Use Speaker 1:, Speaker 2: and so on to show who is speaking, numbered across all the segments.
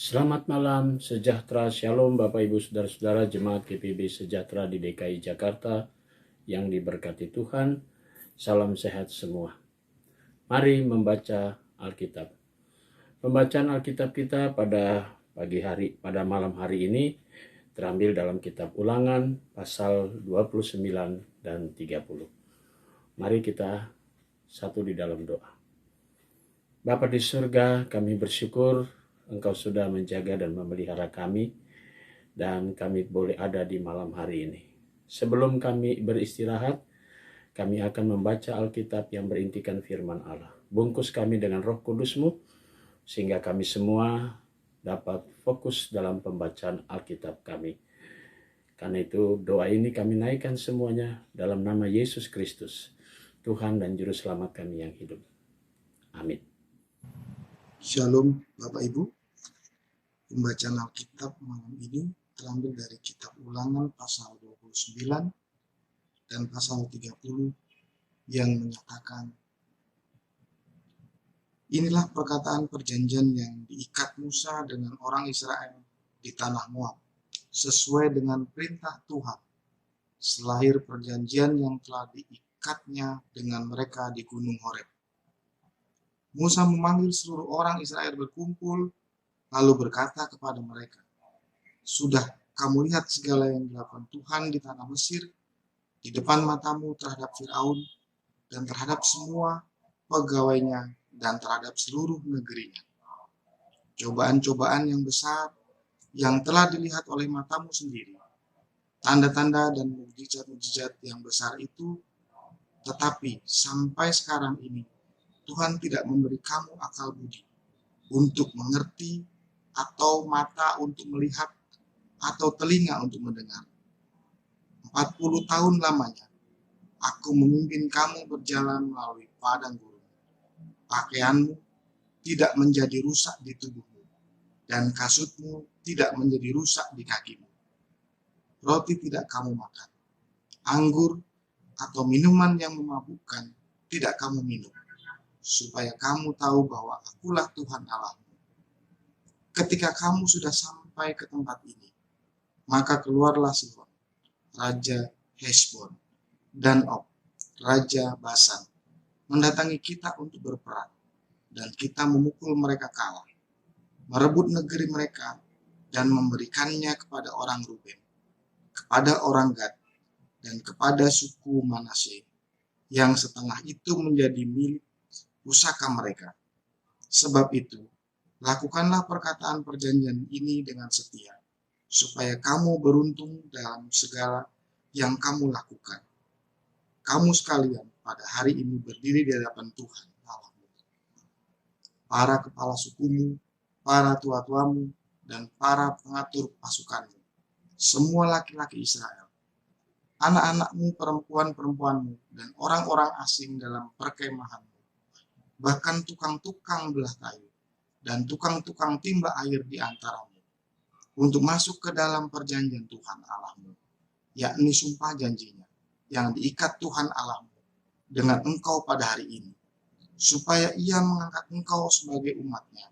Speaker 1: Selamat malam, sejahtera, shalom Bapak Ibu Saudara-saudara Jemaat GPB Sejahtera di DKI Jakarta yang diberkati Tuhan. Salam sehat semua. Mari membaca Alkitab. Pembacaan Alkitab kita pada malam hari ini terambil dalam kitab Ulangan pasal 29 dan 30. Mari kita satu di dalam doa. Bapa di surga, kami bersyukur Engkau sudah menjaga dan memelihara kami, dan kami boleh ada di malam hari ini. Sebelum kami beristirahat, kami akan membaca Alkitab yang berintikan firman Allah. Bungkus kami dengan Roh Kudus-Mu, sehingga kami semua dapat fokus dalam pembacaan Alkitab kami. Karena itu doa ini kami naikkan semuanya dalam nama Yesus Kristus, Tuhan dan Juru Selamat kami yang hidup. Amin.
Speaker 2: Shalom Bapak Ibu. Pembacaan Alkitab malam ini terambil dari kitab Ulangan pasal 29 dan pasal 30 yang menyatakan, inilah perkataan perjanjian yang diikat Musa dengan orang Israel di tanah Moab, sesuai dengan perintah Tuhan, selahir perjanjian yang telah diikatnya dengan mereka di Gunung Horeb. Musa memanggil seluruh orang Israel berkumpul, lalu berkata kepada mereka, sudah kamu lihat segala yang dilakukan Tuhan di tanah Mesir, di depan matamu terhadap Firaun dan terhadap semua pegawainya dan terhadap seluruh negerinya. Cobaan-cobaan yang besar yang telah dilihat oleh matamu sendiri, tanda-tanda dan mukjizat-mukjizat yang besar itu, tetapi sampai sekarang ini Tuhan tidak memberi kamu akal budi untuk mengerti, atau mata untuk melihat, atau telinga untuk mendengar. 40 tahun lamanya aku memimpin kamu berjalan melalui padang gurun. Pakaianmu tidak menjadi rusak di tubuhmu, dan kasutmu tidak menjadi rusak di kakimu. Roti tidak kamu makan, anggur atau minuman yang memabukkan tidak kamu minum, supaya kamu tahu bahwa akulah Tuhan Allahmu. Ketika kamu sudah sampai ke tempat ini, maka keluarlah Sihon, Raja Heshbon, dan Og, Raja Basan, mendatangi kita untuk berperang, dan kita memukul mereka kalah, merebut negeri mereka, dan memberikannya kepada orang Ruben, kepada orang Gad, dan kepada suku Manasye, yang setengah itu menjadi milik pusaka mereka. Sebab itu, lakukanlah perkataan perjanjian ini dengan setia, supaya kamu beruntung dalam segala yang kamu lakukan. Kamu sekalian pada hari ini berdiri di hadapan Tuhan Allahmu. Para kepala sukumu, para tua-tuamu, dan para pengatur pasukanmu, semua laki-laki Israel, anak-anakmu, perempuan-perempuanmu, dan orang-orang asing dalam perkemahanmu, bahkan tukang-tukang belah kayu dan tukang-tukang timba air di antaramu, untuk masuk ke dalam perjanjian Tuhan Allahmu, yakni sumpah janjinya yang diikat Tuhan Allahmu dengan engkau pada hari ini, supaya ia mengangkat engkau sebagai umatnya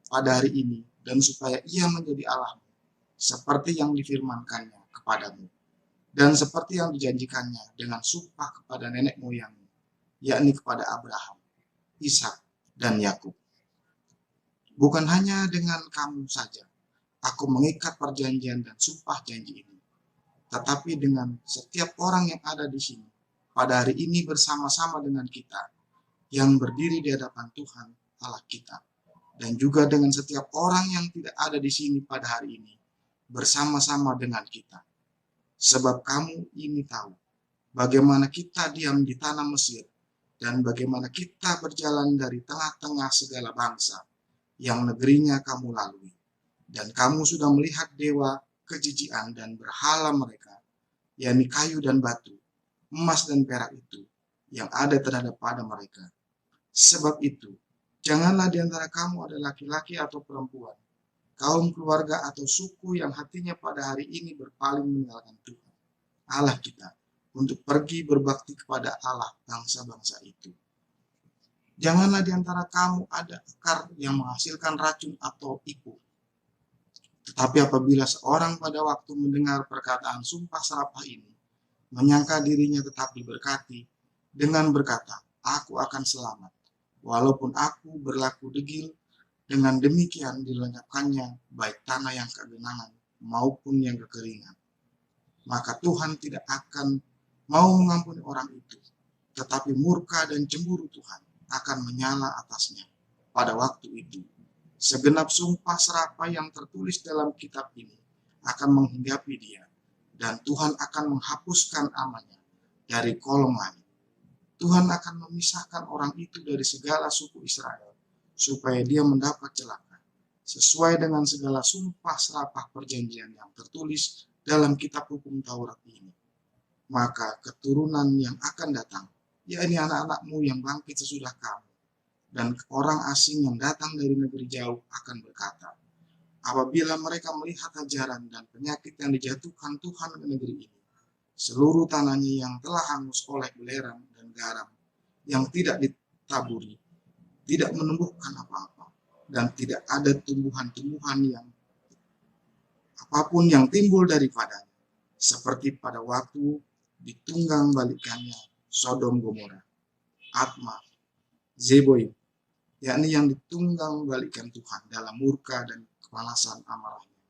Speaker 2: pada hari ini, dan supaya ia menjadi Allahmu, seperti yang difirmankannya kepadamu, dan seperti yang dijanjikannya dengan sumpah kepada nenek moyangmu, yakni kepada Abraham, Ishak, dan Yakub. Bukan hanya dengan kamu saja aku mengikat perjanjian dan sumpah janji ini, tetapi dengan setiap orang yang ada di sini pada hari ini bersama-sama dengan kita yang berdiri di hadapan Tuhan Allah kita, dan juga dengan setiap orang yang tidak ada di sini pada hari ini bersama-sama dengan kita. Sebab kamu ini tahu bagaimana kita diam di tanah Mesir, dan bagaimana kita berjalan dari tengah-tengah segala bangsa yang negerinya kamu lalui. Dan kamu sudah melihat dewa kejijian dan berhala mereka, yakni kayu dan batu, emas dan perak itu, yang ada terhadap pada mereka. Sebab itu, janganlah di antara kamu ada laki-laki atau perempuan, kaum keluarga atau suku yang hatinya pada hari ini berpaling meninggalkan Tuhan Allah kita, untuk pergi berbakti kepada Allah bangsa-bangsa itu. Janganlah di antara kamu ada akar yang menghasilkan racun atau ipu, Tetapi apabila seorang pada waktu mendengar perkataan sumpah serapah ini, menyangka dirinya tetap diberkati dengan berkata, "Aku akan selamat, walaupun aku berlaku degil," dengan demikian dilenyapkannya baik tanah yang kegenangan maupun yang kekeringan. Maka Tuhan tidak akan mau mengampuni orang itu, tetapi murka dan cemburu Tuhan akan menyala atasnya pada waktu itu. Segenap sumpah serapah yang tertulis dalam kitab ini akan menghinggapi dia, dan Tuhan akan menghapuskan namanya dari kolong langit. Tuhan akan memisahkan orang itu dari segala suku Israel, supaya dia mendapat celaka, sesuai dengan segala sumpah serapah perjanjian yang tertulis dalam kitab hukum Taurat ini. Maka keturunan yang akan datang, yakni anak-anakmu yang bangkit sesudah kamu, dan orang asing yang datang dari negeri jauh akan berkata, apabila mereka melihat ajaran dan penyakit yang dijatuhkan Tuhan ke negeri ini, seluruh tanahnya yang telah hangus oleh belerang dan garam, yang tidak ditaburi, tidak menumbuhkan apa-apa, dan tidak ada tumbuhan-tumbuhan yang apapun yang timbul daripadanya, seperti pada waktu ditunggang balikannya Sodom Gomora, Atma, Zeboim, yakni yang ditunggang balikan Tuhan dalam murka dan kepanasan amarahnya.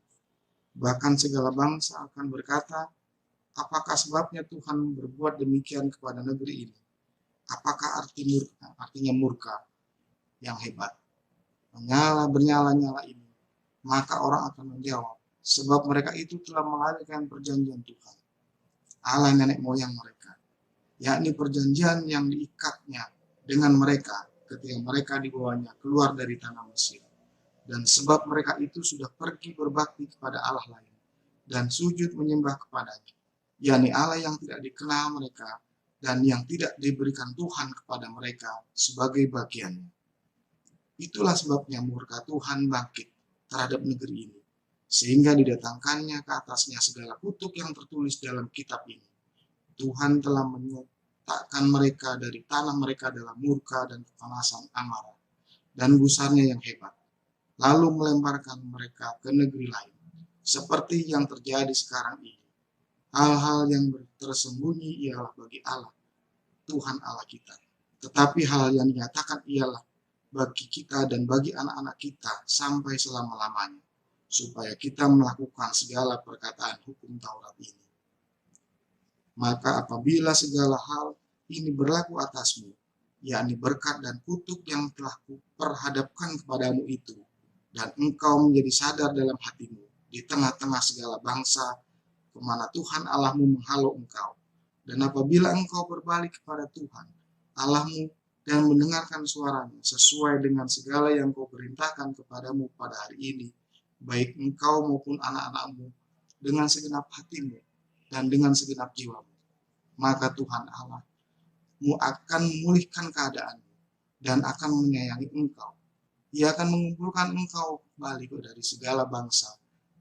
Speaker 2: Bahkan segala bangsa akan berkata, apakah sebabnya Tuhan berbuat demikian kepada negeri ini? Apakah artinya murka yang hebat, bernyala-nyala ini? Maka orang akan menjawab, sebab mereka itu telah melarikan perjanjian Tuhan, Allah nenek moyang mereka, yakni perjanjian yang diikatnya dengan mereka ketika mereka dibawanya keluar dari tanah Mesir. Dan sebab mereka itu sudah pergi berbakti kepada Allah lain dan sujud menyembah kepadanya, yakni Allah yang tidak dikenal mereka dan yang tidak diberikan Tuhan kepada mereka sebagai bagiannya. Itulah sebabnya murka Tuhan bangkit terhadap negeri ini, sehingga didatangkannya ke atasnya segala kutuk yang tertulis dalam kitab ini. Tuhan telah takkan mereka dari tanah mereka dalam murka dan kepanasan amarah dan gusarnya yang hebat, lalu melemparkan mereka ke negeri lain, seperti yang terjadi sekarang ini. Hal-hal yang tersembunyi ialah bagi Allah, Tuhan Allah kita, tetapi hal yang dinyatakan ialah bagi kita dan bagi anak-anak kita sampai selama-lamanya, supaya kita melakukan segala perkataan hukum Taurat ini. Maka apabila segala hal ini berlaku atasmu, yakni berkat dan kutuk yang telah kuperhadapkan kepadamu itu, dan engkau menjadi sadar dalam hatimu di tengah-tengah segala bangsa kemana Tuhan Allahmu menghalau engkau, dan apabila engkau berbalik kepada Tuhan Allahmu dan mendengarkan suaranya sesuai dengan segala yang kau perintahkan kepadamu pada hari ini, baik engkau maupun anak-anakmu, dengan segenap hatimu dan dengan segenap jiwamu, maka Tuhan Allahmu akan memulihkan keadaanmu dan akan menyayangi engkau. Ia akan mengumpulkan engkau kembali dari segala bangsa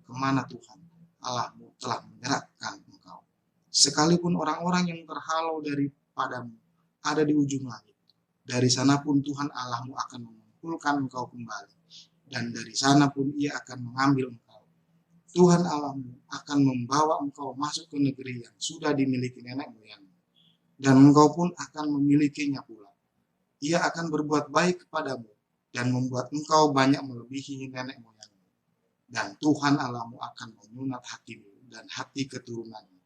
Speaker 2: kemana Tuhan Allahmu telah menyerahkan engkau. Sekalipun orang-orang yang terhalau daripadamu ada di ujung langit, dari sana pun Tuhan Allahmu akan mengumpulkan engkau kembali, dan dari sana pun ia akan mengambil engkau. Tuhan Allahmu akan membawa engkau masuk ke negeri yang sudah dimiliki nenek moyangmu, dan engkau pun akan memilikinya pula. Ia akan berbuat baik kepadamu dan membuat engkau banyak melebihi nenek moyangmu. Dan Tuhan Allahmu akan menyunat hatimu dan hati keturunanmu,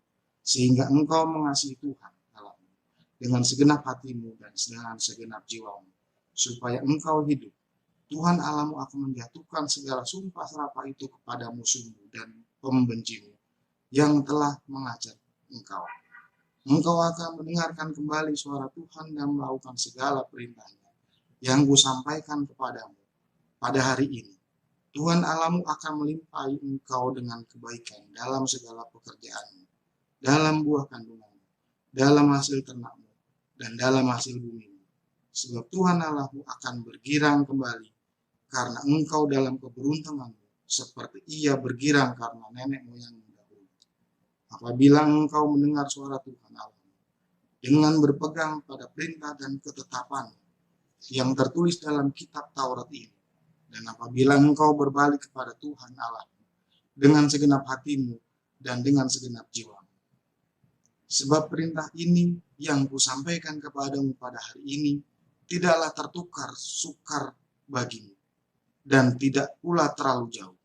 Speaker 2: sehingga engkau mengasihi Tuhan Allahmu dengan segenap hatimu dan dengan segenap jiwamu, supaya engkau hidup. Tuhan Allahmu akan menjatuhkan segala sumpah serapah itu kepada musuhmu dan pembencimu yang telah mengajar engkau. Engkau akan mendengarkan kembali suara Tuhan dan melakukan segala perintahnya yang kusampaikan kepadamu pada hari ini. Tuhan Allahmu akan melimpahi engkau dengan kebaikan dalam segala pekerjaanmu, dalam buah kandunganmu, dalam hasil ternakmu, dan dalam hasil bumimu. Sebab Tuhan Allahmu akan bergirang kembali karena engkau dalam keberuntunganmu, seperti ia bergirang karena nenek moyangmu dahulu. Apabila engkau mendengar suara Tuhan Allahmu dengan berpegang pada perintah dan ketetapan yang tertulis dalam kitab Taurat ini, dan apabila engkau berbalik kepada Tuhan Allahmu dengan segenap hatimu dan dengan segenap jiwamu. Sebab perintah ini yang kusampaikan kepadamu pada hari ini tidaklah tertukar sukar bagimu, dan tidak pula terlalu jauh,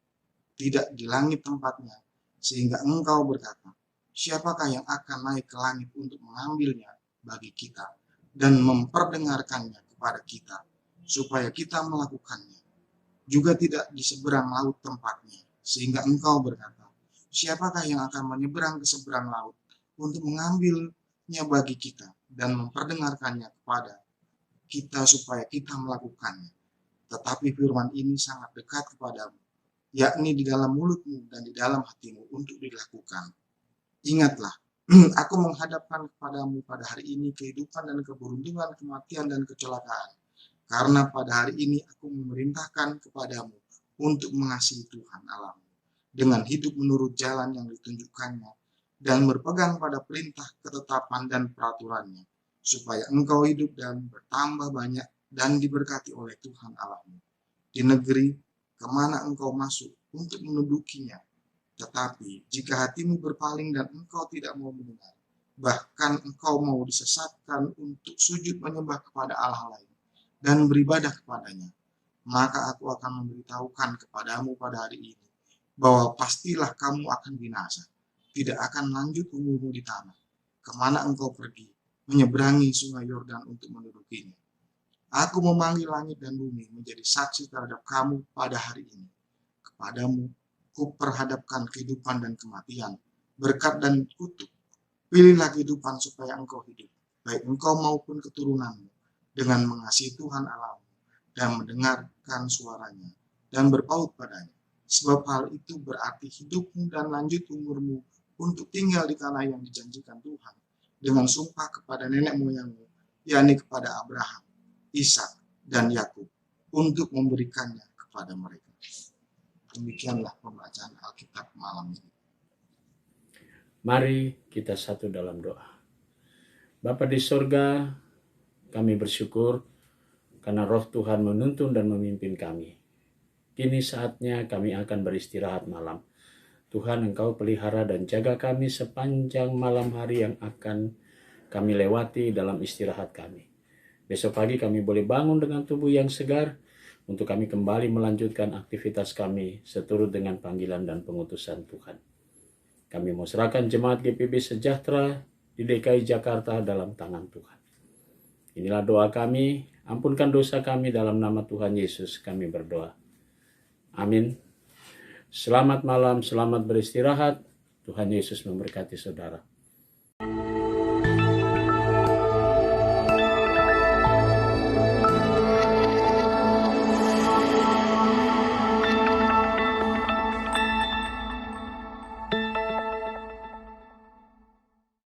Speaker 2: tidak di langit tempatnya, sehingga engkau berkata, siapakah yang akan naik ke langit untuk mengambilnya bagi kita dan memperdengarkannya kepada kita, supaya kita melakukannya. Juga tidak di seberang laut tempatnya, sehingga engkau berkata, siapakah yang akan menyeberang ke seberang laut untuk mengambilnya bagi kita dan memperdengarkannya kepada kita supaya kita melakukannya. Tetapi firman ini sangat dekat kepadamu, yakni di dalam mulutmu dan di dalam hatimu untuk dilakukan. Ingatlah, aku menghadapkan kepadamu pada hari ini kehidupan dan keberuntungan, kematian dan kecelakaan. Karena pada hari ini aku memerintahkan kepadamu untuk mengasihi Tuhan Allahmu dengan hidup menurut jalan yang ditunjukkannya dan berpegang pada perintah, ketetapan dan peraturannya, supaya engkau hidup dan bertambah banyak dan diberkati oleh Tuhan Allahmu di negeri kemana engkau masuk untuk mendudukinya. Tetapi jika hatimu berpaling dan engkau tidak mau mendengar, bahkan engkau mau disesatkan untuk sujud menyembah kepada Allah lain dan beribadah kepadanya, maka aku akan memberitahukan kepadamu pada hari ini bahwa pastilah kamu akan binasa, tidak akan lanjut umurmu di tanah kemana engkau pergi menyeberangi sungai Yordan untuk mendudukinya. Aku memanggil langit dan bumi menjadi saksi terhadap kamu pada hari ini. Kepadamu kuperhadapkan kehidupan dan kematian, berkat dan kutuk. Pilihlah kehidupan supaya engkau hidup, baik engkau maupun keturunanmu, dengan mengasihi Tuhan Allahmu dan mendengarkan suaranya dan berpaut padanya. Sebab hal itu berarti hidupmu dan lanjut umurmu untuk tinggal di tanah yang dijanjikan Tuhan dengan sumpah kepada nenek moyangmu, yakni kepada Abraham, Ishak dan Yakub, untuk memberikannya kepada mereka. Demikianlah pembacaan Alkitab malam ini.
Speaker 1: Mari kita satu dalam doa. Bapa di sorga, kami bersyukur karena roh Tuhan menuntun dan memimpin kami. Kini saatnya kami akan beristirahat malam. Tuhan, Engkau pelihara dan jaga kami sepanjang malam hari yang akan kami lewati dalam istirahat kami. Besok pagi kami boleh bangun dengan tubuh yang segar untuk kami kembali melanjutkan aktivitas kami seturut dengan panggilan dan pengutusan Tuhan. Kami mau serahkan jemaat GPB Sejahtera di DKI Jakarta dalam tangan Tuhan. Inilah doa kami, ampunkan dosa kami dalam nama Tuhan Yesus kami berdoa. Amin. Selamat malam, selamat beristirahat. Tuhan Yesus memberkati saudara.